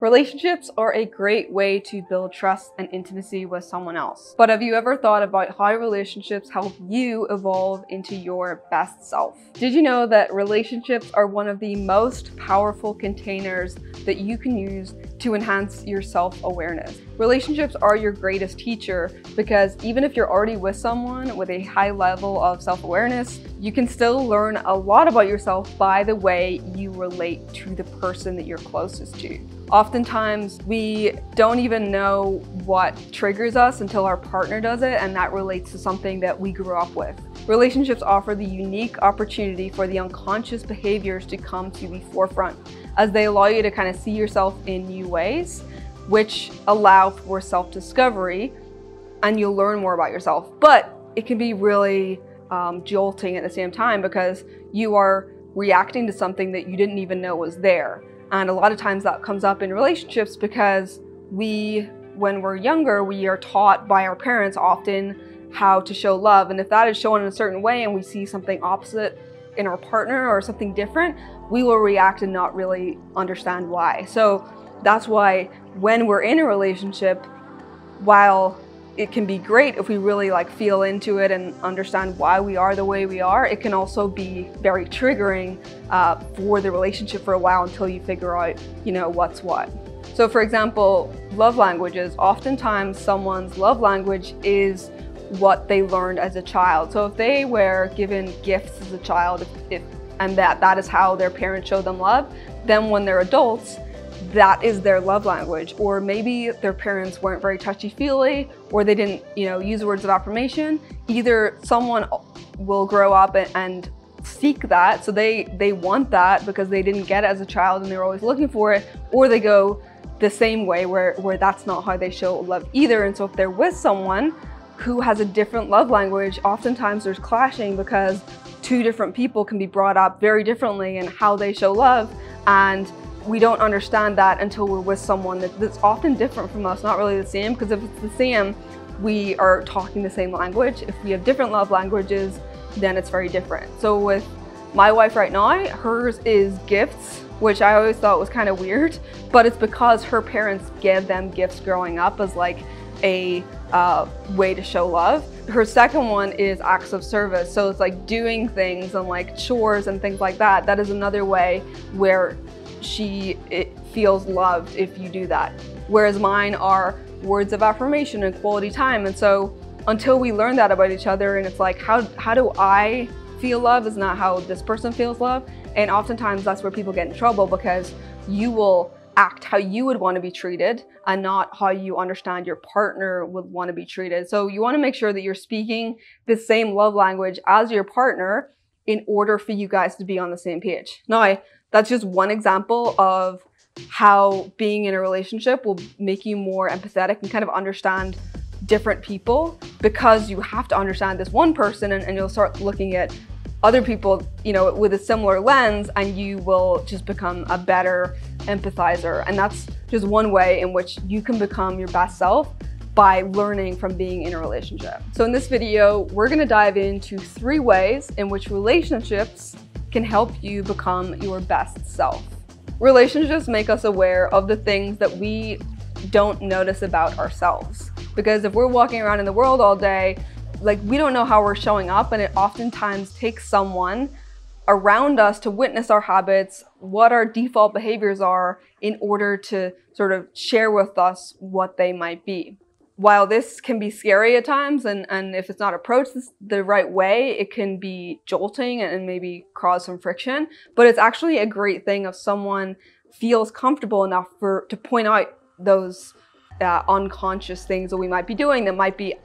Relationships are a great way to build trust and intimacy with someone else. But have you ever thought about how relationships help you evolve into your best self? Did you know that relationships are one of the most powerful containers that you can use to enhance your self-awareness? Relationships are your greatest teacher because even if you're already with someone with a high level of self-awareness, you can still learn a lot about yourself by the way you relate to the person that you're closest to. Oftentimes, we don't even know what triggers us until our partner does it, and that relates to something that we grew up with. Relationships offer the unique opportunity for the unconscious behaviors to come to the forefront, as they allow you to kind of see yourself in new ways, which allow for self-discovery, and you'll learn more about yourself. But it can be really jolting at the same time because you are reacting to something that you didn't even know was there. And a lot of times that comes up in relationships because when we're younger, we are taught by our parents often how to show love. And if that is shown in a certain way and we see something opposite in our partner or something different, we will react and not really understand why. So that's why when we're in a relationship, while it can be great if we really feel into it and understand why we are the way we are, it can also be very triggering for the relationship for a while until you figure out, what's what. So for example, love languages. Oftentimes someone's love language is what they learned as a child. So if they were given gifts as a child, and that is how their parents showed them love, then when they're adults, that is their love language. Or maybe their parents weren't very touchy-feely, or they didn't, use words of affirmation. Either someone will grow up and seek that, so they want that because they didn't get it as a child and they're always looking for it, or they go the same way where that's not how they show love either. And so if they're with someone who has a different love language, oftentimes there's clashing because two different people can be brought up very differently in how they show love, and we don't understand that until we're with someone that's often different from us, not really the same, because if it's the same, we are talking the same language. If we have different love languages, then it's very different. So with my wife right now, hers is gifts, which I always thought was kind of weird, but it's because her parents gave them gifts growing up as a way to show love. Her second one is acts of service. So it's doing things and chores and things like that. That is another way where it feels loved if you do that. Whereas mine are words of affirmation and quality time. And so until we learn that about each other, and it's how do I feel love is not how this person feels love. And oftentimes that's where people get in trouble because you will act how you would want to be treated and not how you understand your partner would want to be treated. So you want to make sure that you're speaking the same love language as your partner in order for you guys to be on the same page. Now, that's just one example of how being in a relationship will make you more empathetic and kind of understand different people, because you have to understand this one person and you'll start looking at other people, with a similar lens, and you will just become a better empathizer. And that's just one way in which you can become your best self by learning from being in a relationship. So in this video, we're gonna dive into 3 ways in which relationships can help you become your best self. Relationships make us aware of the things that we don't notice about ourselves. Because if we're walking around in the world all day, we don't know how we're showing up, and it oftentimes takes someone around us to witness our habits, what our default behaviors are, in order to sort of share with us what they might be. While this can be scary at times, and if it's not approached the right way, it can be jolting and maybe cause some friction, but it's actually a great thing if someone feels comfortable enough to point out those unconscious things that we might be doing that might be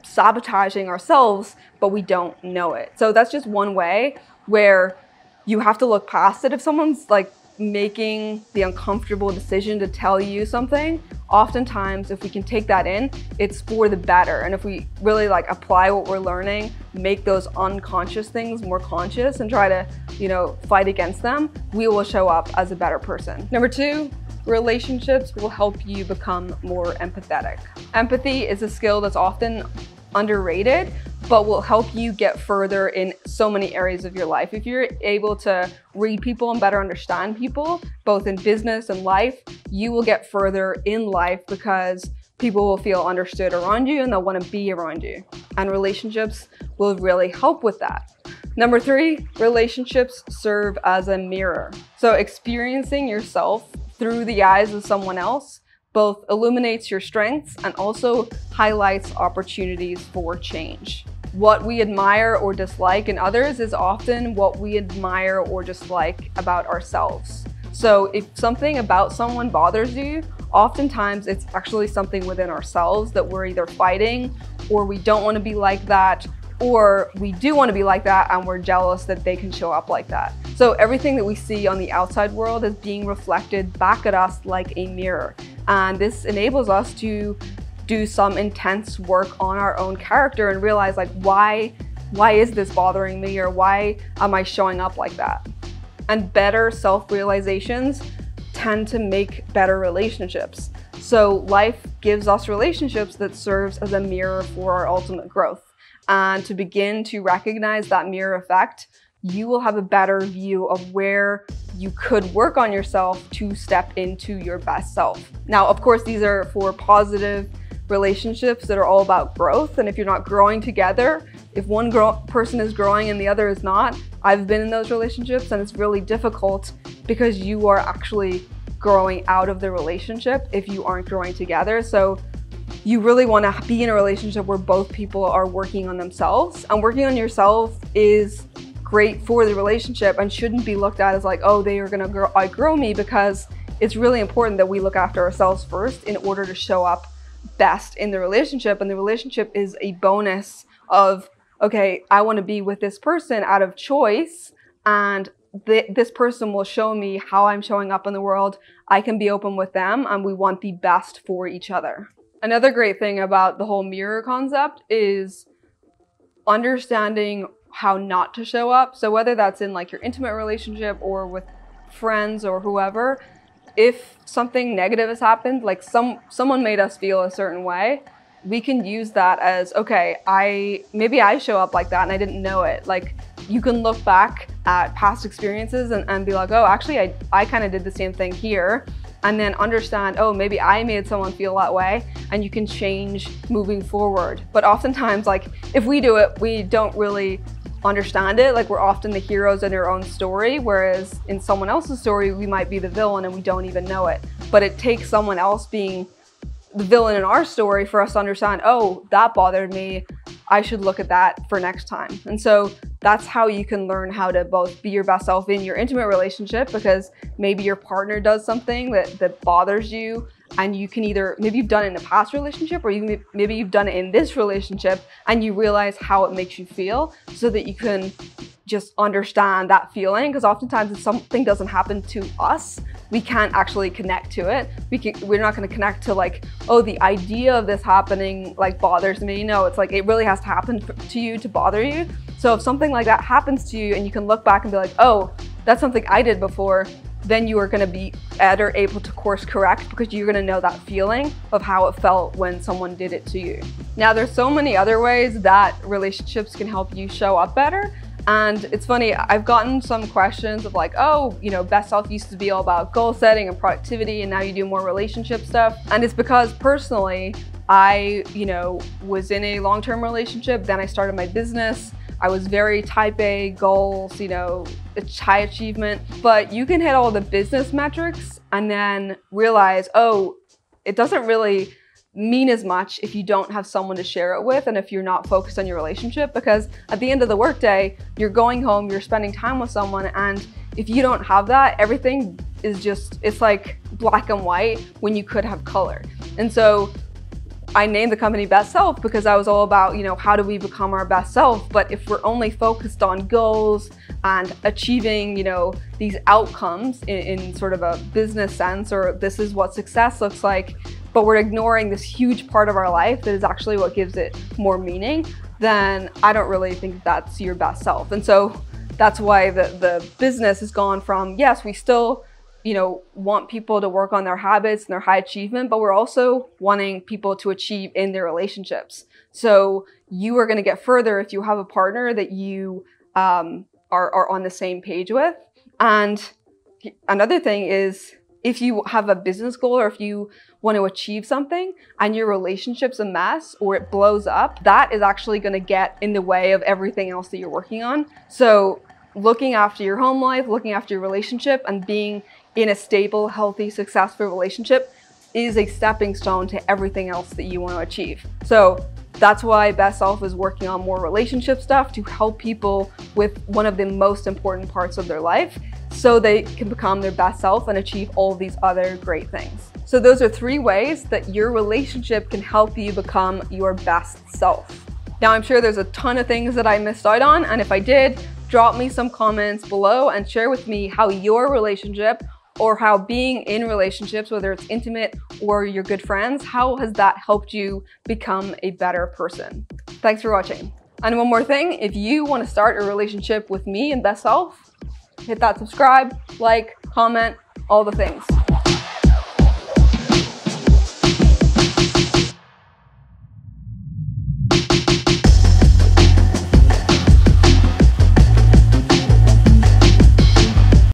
sabotaging ourselves, but we don't know it. So that's just one way where you have to look past it. If someone's making the uncomfortable decision to tell you something, oftentimes if we can take that in, it's for the better. And if we really apply what we're learning, make those unconscious things more conscious and try to, fight against them, we will show up as a better person. Number 2, relationships will help you become more empathetic. Empathy is a skill that's often underrated, but will help you get further in so many areas of your life. If you're able to read people and better understand people, both in business and life, you will get further in life because people will feel understood around you and they'll want to be around you. And relationships will really help with that. Number 3, relationships serve as a mirror. So experiencing yourself through the eyes of someone else both illuminates your strengths and also highlights opportunities for change. What we admire or dislike in others is often what we admire or dislike about ourselves. So if something about someone bothers you, oftentimes it's actually something within ourselves that we're either fighting, or we don't want to be like that, or we do want to be like that and we're jealous that they can show up like that. So everything that we see on the outside world is being reflected back at us like a mirror. And this enables us to do some intense work on our own character and realize, like, why is this bothering me, or why am I showing up like that? And better self-realizations tend to make better relationships. So life gives us relationships that serves as a mirror for our ultimate growth. And to begin to recognize that mirror effect, you will have a better view of where you could work on yourself to step into your best self. Now, of course, these are for positive relationships that are all about growth. And if you're not growing together, if one person is growing and the other is not, I've been in those relationships and it's really difficult because you are actually growing out of the relationship if you aren't growing together. So you really want to be in a relationship where both people are working on themselves, and working on yourself is great for the relationship and shouldn't be looked at as like, oh, they are going to outgrow me, because it's really important that we look after ourselves first in order to show up best in the relationship. And the relationship is a bonus of, okay, I want to be with this person out of choice, and this person will show me how I'm showing up in the world. I can be open with them, and we want the best for each other. Another great thing about the whole mirror concept is understanding how not to show up. So whether that's in like your intimate relationship or with friends or whoever, if something negative has happened, like someone made us feel a certain way, we can use that as, okay, maybe I show up like that and I didn't know it. Like, you can look back at past experiences and be like, oh, actually I kind of did the same thing here. And then understand, oh, maybe I made someone feel that way, and you can change moving forward. But oftentimes, like, if we do it, we don't really understand it. Like, we're often the heroes in our own story, whereas in someone else's story, we might be the villain and we don't even know it. But it takes someone else being the villain in our story for us to understand, oh, that bothered me, I should look at that for next time. And so that's how you can learn how to both be your best self in your intimate relationship, because maybe your partner does something that bothers you, and you can either, maybe you've done it in a past relationship, or maybe you've done it in this relationship and you realize how it makes you feel, so that you can just understand that feeling. Because oftentimes if something doesn't happen to us, we can't actually connect to it. We're not going to connect to like, oh, the idea of this happening like bothers me. No, it's like, it really has to happen to you to bother you. So if something like that happens to you and you can look back and be like, oh, that's something I did before, then you are going to be better able to course correct, because you're going to know that feeling of how it felt when someone did it to you. Now, there's so many other ways that relationships can help you show up better. And it's funny, I've gotten some questions of like, oh, you know, Best Self used to be all about goal setting and productivity, and now you do more relationship stuff. And it's because personally, I, was in a long-term relationship, then I started my business. I was very type A, goals, high achievement, but you can hit all the business metrics and then realize, oh, it doesn't really mean as much if you don't have someone to share it with, and if you're not focused on your relationship, because at the end of the workday, you're going home, you're spending time with someone, and if you don't have that, everything is just, it's like black and white when you could have color. And so I named the company Best Self because I was all about, how do we become our best self? But if we're only focused on goals and achieving, these outcomes in sort of a business sense, or this is what success looks like, but we're ignoring this huge part of our life that is actually what gives it more meaning, then I don't really think that's your best self. And so that's why the business has gone from, yes, we still, you know, want people to work on their habits and their high achievement, but we're also wanting people to achieve in their relationships. So you are going to get further if you have a partner that you are on the same page with. And another thing is, if you have a business goal or if you want to achieve something and your relationship's a mess or it blows up, that is actually going to get in the way of everything else that you're working on. So looking after your home life, looking after your relationship, and being in a stable, healthy, successful relationship is a stepping stone to everything else that you want to achieve. So that's why BestSelf is working on more relationship stuff to help people with one of the most important parts of their life, so they can become their best self and achieve all these other great things. So those are 3 ways that your relationship can help you become your best self. Now, I'm sure there's a ton of things that I missed out on, and if I did, drop me some comments below and share with me how your relationship, or how being in relationships, whether it's intimate or your good friends, how has that helped you become a better person? Thanks for watching. And one more thing, if you want to start a relationship with me and BestSelf, hit that subscribe, like, comment, all the things.